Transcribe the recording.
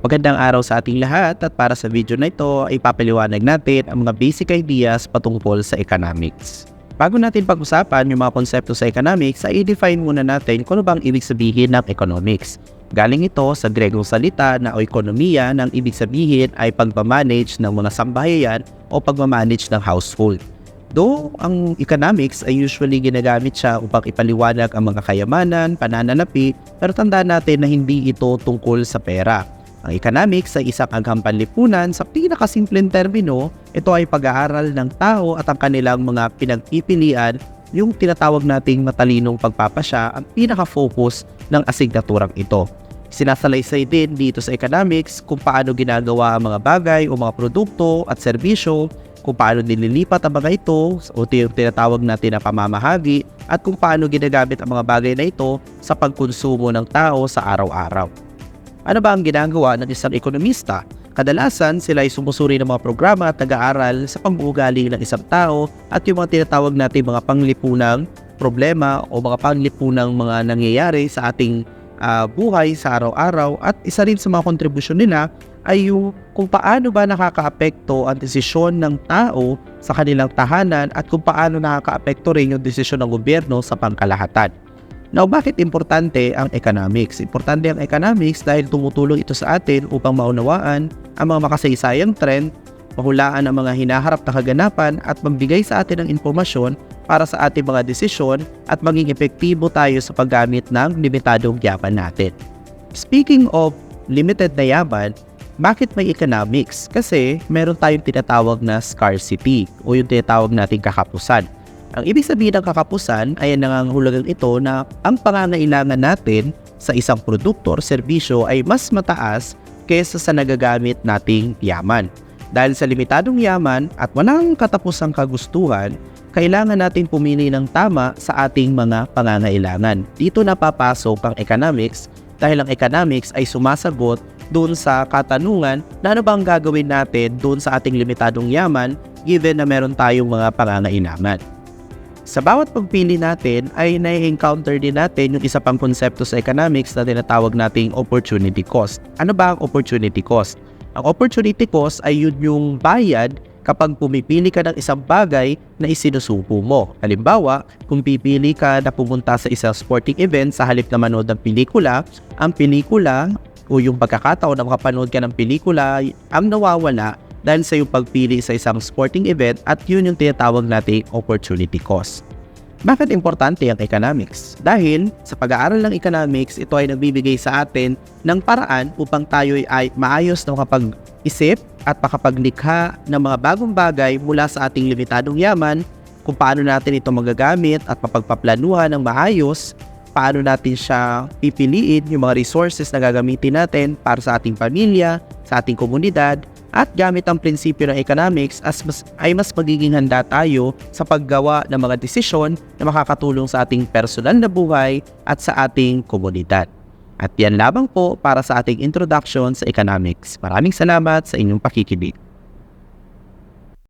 Magandang araw sa ating lahat at para sa video na ito ay papaliwanag natin ang mga basic ideas patungkol sa economics. Bago natin pag-usapan yung mga konsepto sa economics ay i-define muna natin kung ano bang ibig sabihin ng economics. Galing ito sa Gregong salita na ekonomiya ng ibig sabihin ay pagmamanage ng mga sambahayan o pagmamanage ng household. Though ang economics ay usually ginagamit siya upang ipaliwanag ang mga kayamanan, pananalapi, pero tandaan natin na hindi ito tungkol sa pera. Ang economics ay isang agham panlipunan sa pinakasimpleng termino. Ito ay pag-aaral ng tao at ang kanilang mga pinagpipilian, yung tinatawag nating matalinong pagpapasya ang pinaka-focus ng asignaturang ito. Sinasalaysay din dito sa economics kung paano ginagawa ang mga bagay o mga produkto at serbisyo, kung paano nililipat ang mga ito o tinatawag natin na pamamahagi at kung paano ginagamit ang mga bagay na ito sa pagkonsumo ng tao sa araw-araw. Ano ba ang ginagawa ng isang ekonomista? Kadalasan sila ay sumusuri ng mga programa at nag-aaral sa pag-uugali ng isang tao at yung mga tinatawag natin mga panglipunang problema o mga panglipunang mga nangyayari sa ating buhay sa araw-araw, at isa rin sa mga kontribusyon nila ay yung kung paano ba nakakaapekto ang desisyon ng tao sa kanilang tahanan at kung paano nakakaapekto rin yung desisyon ng gobyerno sa pangkalahatan. Now, bakit importante ang economics? Importante ang economics dahil tumutulong ito sa atin upang maunawaan ang mga makasaysayang trend, mahulaan ang mga hinaharap na kaganapan at magbigay sa atin ng impormasyon para sa ating mga desisyon at maging epektibo tayo sa paggamit ng limitadong yaman natin. Speaking of limited na yaman, bakit may economics? Kasi meron tayong tinatawag na scarcity o yung tinatawag nating kakapusan. Ang ibig sabihin ng kakapusan ay nangangahulugan ito na ang pangangailangan natin sa isang produkto o serbisyo ay mas mataas kaysa sa nagagamit nating yaman. Dahil sa limitadong yaman at walang katapusang kagustuhan, kailangan natin pumili ng tama sa ating mga pangangailangan. Dito napapasok ang economics dahil ang economics ay sumasagot doon sa katanungan na ano bang gagawin natin doon sa ating limitadong yaman given na meron tayong mga pangangailangan. Sa bawat pagpili natin ay nai-encounter din natin yung isa pang konsepto sa economics na tinatawag nating opportunity cost. Ano ba ang opportunity cost? Ang opportunity cost ay yun yung bayad kapag pumipili ka ng isang bagay na isinusuko mo. Halimbawa, kung pipili ka na pumunta sa isang sporting event sa halip na manood ng pelikula, ang pelikula o yung pagkakataon na makapanood ka ng pelikula ang nawawala dahil sa yung pagpili sa isang sporting event, at yun yung tinatawag nating opportunity cost. Bakit importante ang economics? Dahil sa pag-aaral ng economics, ito ay nagbibigay sa atin ng paraan upang tayo ay maayos na makapag-isip at makapaglikha ng mga bagong bagay mula sa ating limitadong yaman, kung paano natin ito magagamit at mapagpaplanuhan ng maayos, paano natin siya pipiliin yung mga resources na gagamitin natin para sa ating pamilya, sa ating komunidad, at gamit ang prinsipyo ng economics ay mas magiging handa tayo sa paggawa ng mga desisyon na makakatulong sa ating personal na buhay at sa ating komunidad. At yan lamang po para sa ating introduction sa economics. Maraming salamat sa inyong pakikinig.